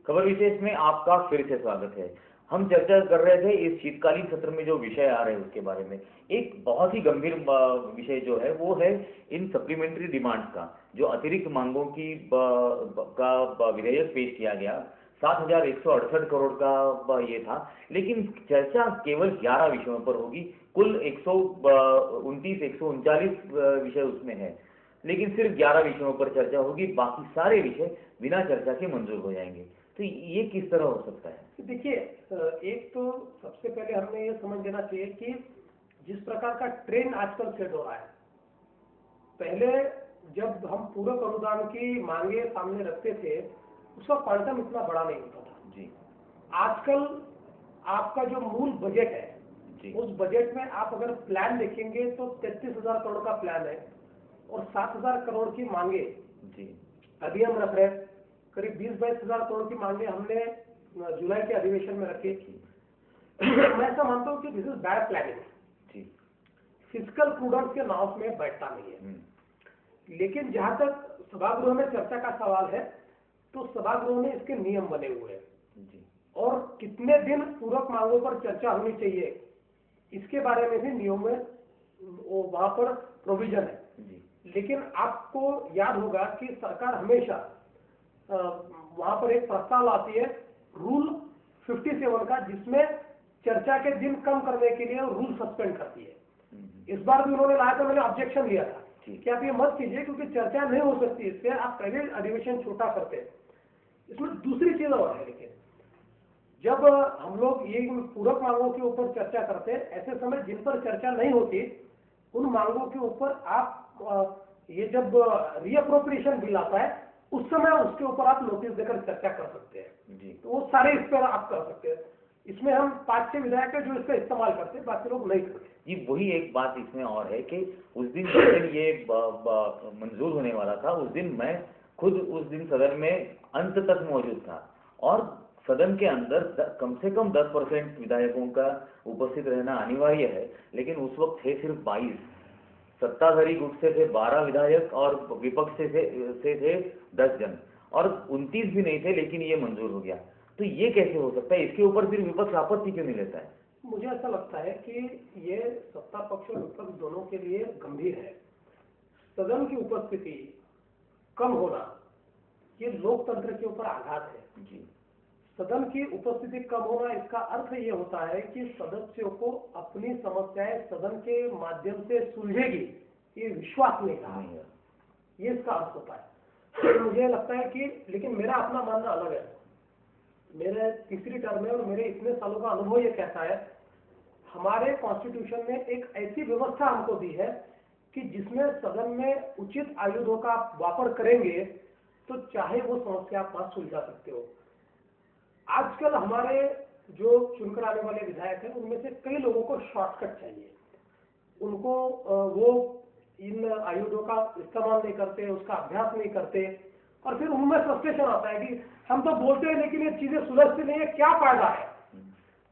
खबर विशेष में आपका फिर से स्वागत है। हम चर्चा कर रहे थे इस शीतकालीन सत्र में जो विषय आ रहे हैं उसके बारे में। एक बहुत ही गंभीर विषय जो है वो है इन सप्लीमेंट्री डिमांड्स का, जो अतिरिक्त मांगों की का विधेयक पेश किया गया। 7,168 करोड़ का ये था, लेकिन चर्चा केवल 11 विषयों पर होगी। कुल 139 विषय उसमें है, लेकिन सिर्फ 11 विषयों पर चर्चा होगी, बाकी सारे विषय बिना चर्चा के मंजूर हो जाएंगे। तो ये किस तरह हो सकता है? देखिए, एक तो सबसे पहले हमें ये समझ लेना चाहिए कि जिस प्रकार का ट्रेंड आजकल सेट हो रहा है, पहले जब हम पूरक अनुदान की मांगे सामने रखते थे उसका क्वांटम इतना बड़ा नहीं होता था जी। आजकल आपका जो मूल बजट है जी। उस बजट में आप अगर प्लान देखेंगे तो 33,000 करोड़ का प्लान है और 7,000 करोड़ की मांगे जी अभी हम रख रहे हैं। करीब 20-22 हजार करोड़ की मांगे हमने जुलाई के अधिवेशन में रखी। मैं ऐसा मानता हूँ कि this is bad planning, physical prudence के नाव में बैठता नहीं है। लेकिन जहां तक सभागृह में चर्चा का सवाल है तो सभागृह में इसके नियम बने हुए हैं और कितने दिन पूरक मांगों पर चर्चा होनी चाहिए इसके बारे में भी नियम में वहां पर प्रोविजन है। लेकिन आपको याद होगा कि सरकार हमेशा वहां पर एक प्रस्ताव लाती है रूल 57 का, जिसमें चर्चा के दिन कम करने के लिए रूल सस्पेंड करती है। इस बार भी उन्होंने लाया था, मैंने ऑब्जेक्शन लिया था कि आप ये मत कीजिए क्योंकि चर्चा नहीं हो सकती इससे, आप पहले अधिवेशन छोटा करते हैं। इसमें दूसरी चीज और है, लेकिन जब हम लोग ये पूरक मांगों के ऊपर चर्चा करते हैं, ऐसे समय जिन पर चर्चा नहीं होती उन मांगों के ऊपर आप ये जब रीअप्रोप्रिएशन बिल आता है उस समय उसके ऊपर आप नोटिस देकर चर्चा कर सकते हैं जी। तो वो सारे इस पर आप कर सकते हैं। इसमें हम 5-6 विधायक है जो इसका इस्तेमाल करते हैं, बाकी लोग नहीं करते जी। वही एक बात इसमें और है कि उस दिन जिस दिन ये मंजूर होने वाला था उस दिन मैं खुद उस दिन सदन में अंत तक मौजूद था और सदन के अंदर कम से कम 10% विधायकों का उपस्थित रहना अनिवार्य है, लेकिन उस वक्त थे सिर्फ 22। सत्ताधारी गुट से थे 12 विधायक और विपक्ष से थे 10 जन और 29 भी नहीं थे, लेकिन ये मंजूर हो गया। तो ये कैसे हो सकता है? इसके ऊपर फिर विपक्ष आपत्ति क्यों नहीं लेता है? मुझे ऐसा लगता है कि ये सत्ता पक्ष और विपक्ष दोनों के लिए गंभीर है। सदन की उपस्थिति कम होना ये लोकतंत्र के ऊपर आघात है जी। सदन की उपस्थिति कम होना इसका अर्थ ये होता है कि सदस्यों को अपनी समस्याएं सदन के माध्यम से सुलझेगी ये विश्वास नहीं रहा है, ये इसका अर्थ होता है। तो मुझे लगता है कि, लेकिन मेरा अपना मानना अलग है। मेरे तीसरी टर्म है और मेरे इतने सालों का अनुभव ये कहता है, हमारे कॉन्स्टिट्यूशन ने एक ऐसी व्यवस्था हमको दी है कि जिसमें सदन में उचित आयुधों का वापर करेंगे तो चाहे वो समस्या आप पास सुलझा सकते हो। आजकल हमारे जो चुनकर आने वाले विधायक हैं उनमें से कई लोगों को शॉर्टकट चाहिए, उनको वो इन आयुधों का इस्तेमाल नहीं करते, उसका अभ्यास नहीं करते और फिर उनमें फ्रस्ट्रेशन आता है कि हम तो बोलते हैं लेकिन ये चीजें सुलझती नहीं है, क्या फायदा है।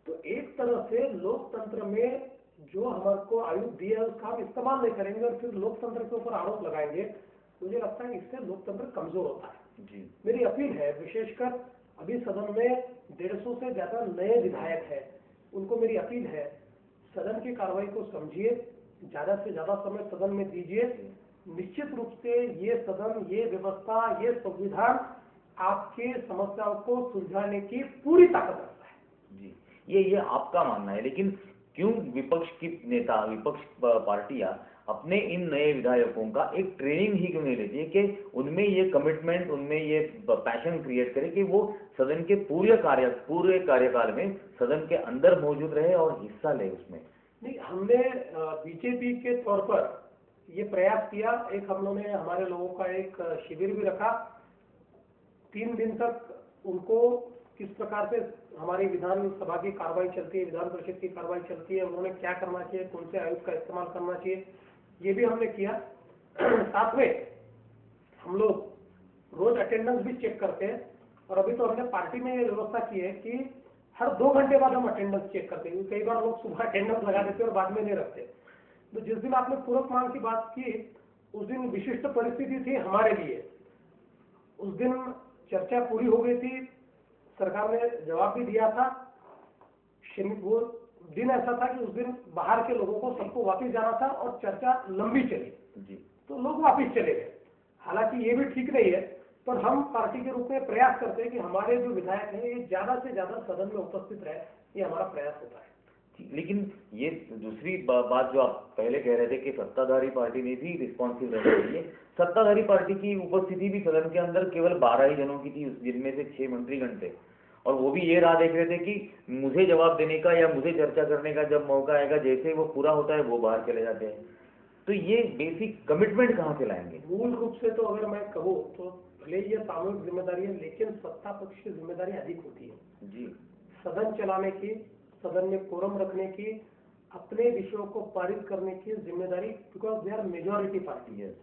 तो एक तरह से लोकतंत्र में जो हमको आयुध दिया है उसका हम इस्तेमाल नहीं करेंगे और फिर लोकतंत्र के ऊपर आरोप लगाएंगे, मुझे लगता है इससे लोकतंत्र कमजोर होता है जी। मेरी अपील है, विशेषकर अभी सदन में 150 से ज्यादा नए विधायक हैं, उनको मेरी अपील है सदन की कार्रवाई को समझिए, ज्यादा से ज्यादा समय सदन में दीजिए। निश्चित रूप से ये सदन, ये व्यवस्था, ये संविधान आपके समस्याओं को सुलझाने की पूरी ताकत रखता है जी। ये आपका मानना है, लेकिन क्यों विपक्ष की नेता, विपक्ष पार्टियां अपने इन नए विधायकों का एक ट्रेनिंग ही क्यों नहीं लेती है कि उनमें ये कमिटमेंट, उनमें ये पैशन क्रिएट करे कि वो सदन के पूरे कार्यकाल में सदन के अंदर मौजूद रहे और हिस्सा ले उसमें? नहीं, हमने बीजेपी के तौर पर ये प्रयास किया। एक हम लोगों ने हमारे लोगों का एक शिविर भी रखा, 3 दिन तक उनको किस प्रकार से हमारी विधानसभा की कार्रवाई चलती है, विधान परिषद की कार्रवाई चलती है, उन्होंने क्या करना चाहिए, कौन से आयुध का इस्तेमाल करना चाहिए, ये भी हमने किया। साथ में हम लोग रोज अटेंडेंस भी चेक करते हैं और अभी तो हमने पार्टी में ये व्यवस्था की है कि हर 2 घंटे बाद हम अटेंडेंस चेक करते हैं। कई बार लोग सुबह अटेंडेंस लगा देते हैं और बाद में नहीं रखते। तो जिस दिन आपने पूरक मांग की बात की उस दिन विशिष्ट परिस्थिति थी हमारे लिए। उस दिन चर्चा पूरी हो गई थी, सरकार ने जवाब भी दिया था। वो दिन ऐसा था कि उस दिन बाहर के लोगों को सबको वापस जाना था और चर्चा लंबी चली जी तो लोग वापस चले गए। हालांकि ये भी ठीक नहीं है, पर हम पार्टी के रूप में प्रयास करते हैं कि हमारे जो विधायक हैं ये ज्यादा से ज्यादा सदन में उपस्थित रहे, ये हमारा प्रयास होता है। लेकिन ये दूसरी बात जो आप पहले कह रहे थे कि सत्ताधारी पार्टी ने भी रिस्पॉन्सिव रहना चाहिए। सत्ताधारी पार्टी की उपस्थिति भी सदन के अंदर केवल 12 ही जनों की थी, जिनमें से 6 मंत्रीगण थे, और वो भी ये राह देख रहे थे कि मुझे जवाब देने का या मुझे चर्चा करने का जब मौका आएगा, जैसे वो पूरा होता है वो बाहर चले जाते हैं। तो ये बेसिक कमिटमेंट कहाँ से लाएंगे? मूल रूप से तो अगर मैं कहूँ तो भले ये सामूहिक जिम्मेदारी है, लेकिन सत्ता पक्ष की जिम्मेदारी अधिक होती है जी। सदन चलाने की, सदन में कोरम रखने की, अपने विषयों को पारित करने की जिम्मेदारी, because they are majority party है,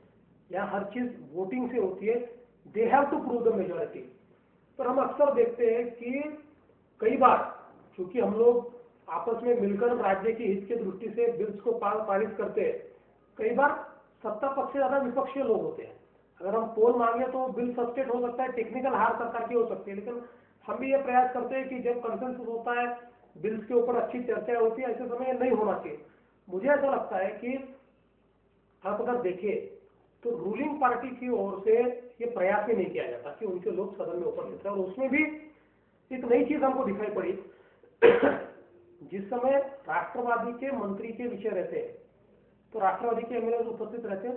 यहाँ हर चीज वोटिंग से होती है, they have to prove the majority. पर हम अक्सर देखते हैं कि कई बार चूंकि हम लोग आपस में मिलकर राज्य की हित की दृष्टि से बिल्स को पारित करते हैं, कई बार सत्ता पक्ष से ज्यादा विपक्षी लोग होते हैं। अगर हम पोल मांगे तो बिल सब्स्टेट हो सकता है, टेक्निकल हार सरकार की हो सकती है, लेकिन हम भी ये प्रयास करते हैं कि जब कंसेंसस होता है, बिल्स के ऊपर अच्छी चर्चा होती है, ऐसे समय ये नहीं होना चाहिए। मुझे ऐसा लगता है कि आप अगर देखें तो रूलिंग पार्टी की ओर से ये प्रयास ही नहीं किया जाता कि उनके लोग सदन में उपस्थित रहे, और उसमें भी एक नई चीज हमको दिखाई पड़ी। जिस समय राष्ट्रवादी के मंत्री के विषय रहते हैं तो राष्ट्रवादी के एमएलए उपस्थित रहते,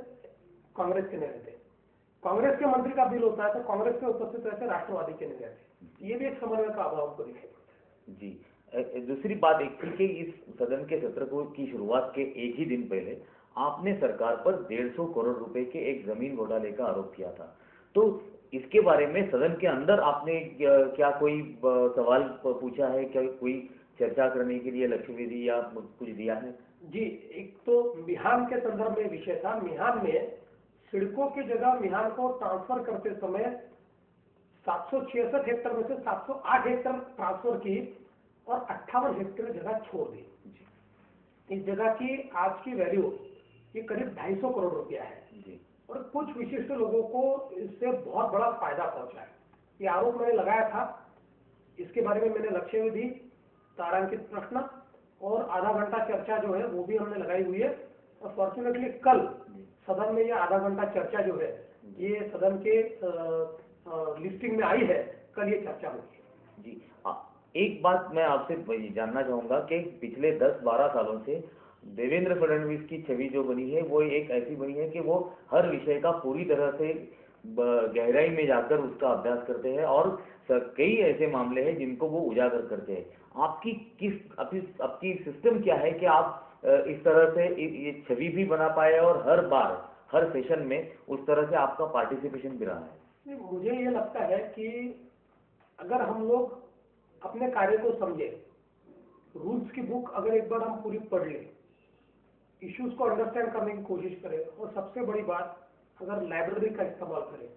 कांग्रेस के नहीं रहते। कांग्रेस के मंत्री का बिल होता है तो कांग्रेस के उपस्थित रहते, राष्ट्रवादी के नहीं रहते। ये भी एक समन्वय का अभाव हमको दिखाई पड़ता है। जी। दूसरी बात एक थी कि इस सदन के सत्र की शुरुआत के एक ही दिन पहले आपने सरकार पर 150 करोड़ रुपए के एक जमीन घोटाले का आरोप किया था। तो इसके बारे में सदन के अंदर आपने क्या कोई सवाल पूछा है, क्या कोई चर्चा करने के लिए लक्ष्यवेदी या कुछ दिया है? जी, एक तो मिहान के संदर्भ में विषय था। मिहान में सिडको की जगह मिहान को ट्रांसफर करते समय 766 हेक्टेयर में से 708 हेक्टेयर ट्रांसफर की और 58 हेक्टेयर जगह छोड़ दी। इस जगह की आज की वैल्यू ये करीब 250 करोड़ रुपया है जी। और कुछ विशिष्ट लोगों को इससे बहुत बड़ा फायदा पहुंचा है। ये आरोप मैंने लगाया था, इसके बारे में मैंने लक्ष्यवेदी, तारांकित प्रश्न और आधा घंटा चर्चा जो है वो भी हमने लगाई हुई है। और फॉर्चुनेटली कल सदन में ये आधा घंटा चर्चा जो है ये सदन के लिस्टिंग में आई है, कल ये चर्चा होगी। जी। एक बात मैं आपसे जानना चाहूंगा कि पिछले 10-12 सालों से देवेंद्र फडणवीस की छवि जो बनी है वो एक ऐसी बनी है कि वो हर विषय का पूरी तरह से गहराई में जाकर उसका अभ्यास करते हैं और कई ऐसे मामले हैं जिनको वो उजागर करते हैं। आपकी सिस्टम क्या है कि आप इस तरह से ये छवि भी बना पाए और हर बार हर सेशन में उस तरह से आपका पार्टिसिपेशन भी रहा है? मुझे ये लगता है कि अगर हम लोग अपने कार्य को समझे, रूल्स की बुक अगर एक बार हम पूरी पढ़ लें, इश्यूज को अंडरस्टैंड करने की कोशिश करें, और सबसे बड़ी बात अगर लाइब्रेरी का इस्तेमाल करें।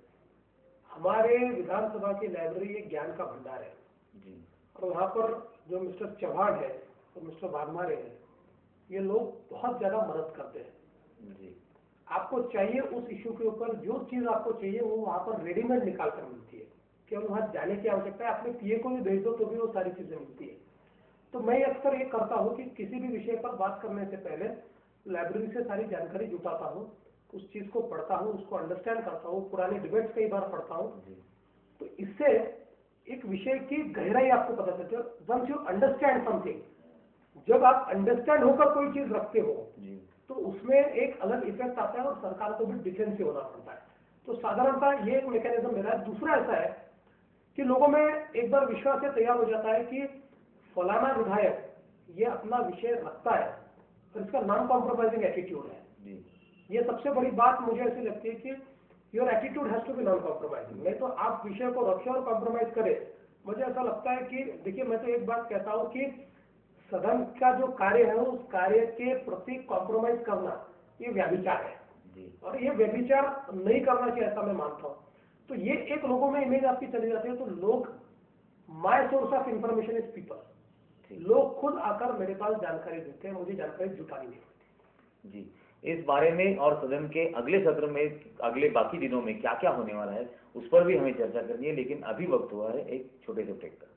हमारे विधानसभा की लाइब्रेरी एक ज्ञान का भंडार है जी। और वहाँ पर जो मिस्टर चौहान है और मिस्टर वाघमारे हैं, ये लोग बहुत ज्यादा मदद करते हैं जी। आपको चाहिए उस इश्यू के ऊपर जो चीज आपको चाहिए वो वहाँ पर रेडीमेड निकाल कर मिलती है, केवल वहाँ जाने की आवश्यकता है। अपने पीए को भी भेज दो तो भी वो सारी चीजें मिलती है। तो मैं अक्सर ये करता हूँ कि किसी भी विषय पर बात करने से पहले लाइब्रेरी से सारी जानकारी जुटाता हूँ, उस चीज को पढ़ता हूँ, उसको अंडरस्टैंड करता हूँ, पुराने डिबेट्स कई बार पढ़ता हूँ। तो इससे एक विषय की गहराई आपको पता चलती है। वंस यू अंडरस्टैंड समथिंग, जब आप अंडरस्टैंड होकर कोई चीज रखते हो तो उसमें एक अलग इफेक्ट आता है और सरकार को भी डिफेंसिव होना पड़ता है। तो साधारणतः ये एक मैकेनिज्म मेरा है। दूसरा ऐसा है कि लोगों में एक बार विश्वास से तैयार हो जाता है कि फलाना विधायक ये अपना विषय रखता है और इसका नॉन कॉम्प्रोमाइजिंग एटीट्यूड है। ये सबसे बड़ी बात मुझे ऐसी लगती है कि your attitude has to be non compromising. नहीं तो आप विषय को रखें और कॉम्प्रोमाइज करें। मुझे ऐसा लगता है कि देखिए, मैं तो एक बात कहता हूँ कि सदन का जो कार्य है उस कार्य के प्रति कॉम्प्रोमाइज करना ये व्यभिचार है और ये व्यभिचार नहीं करना चाहिए, ऐसा मैं मानता हूँ। तो ये एक लोगों में इमेज आपकी चली जाती है। तो लोग, my source of information is people, लोग खुद आकर मेरे पास जानकारी देते हैं, मुझे जानकारी जुटानी नहीं पड़ती। जी। इस बारे में और सदन के अगले सत्र में, अगले बाकी दिनों में क्या क्या होने वाला है उस पर भी हमें चर्चा करनी है, लेकिन अभी वक्त हुआ है एक छोटे से ब्रेक का।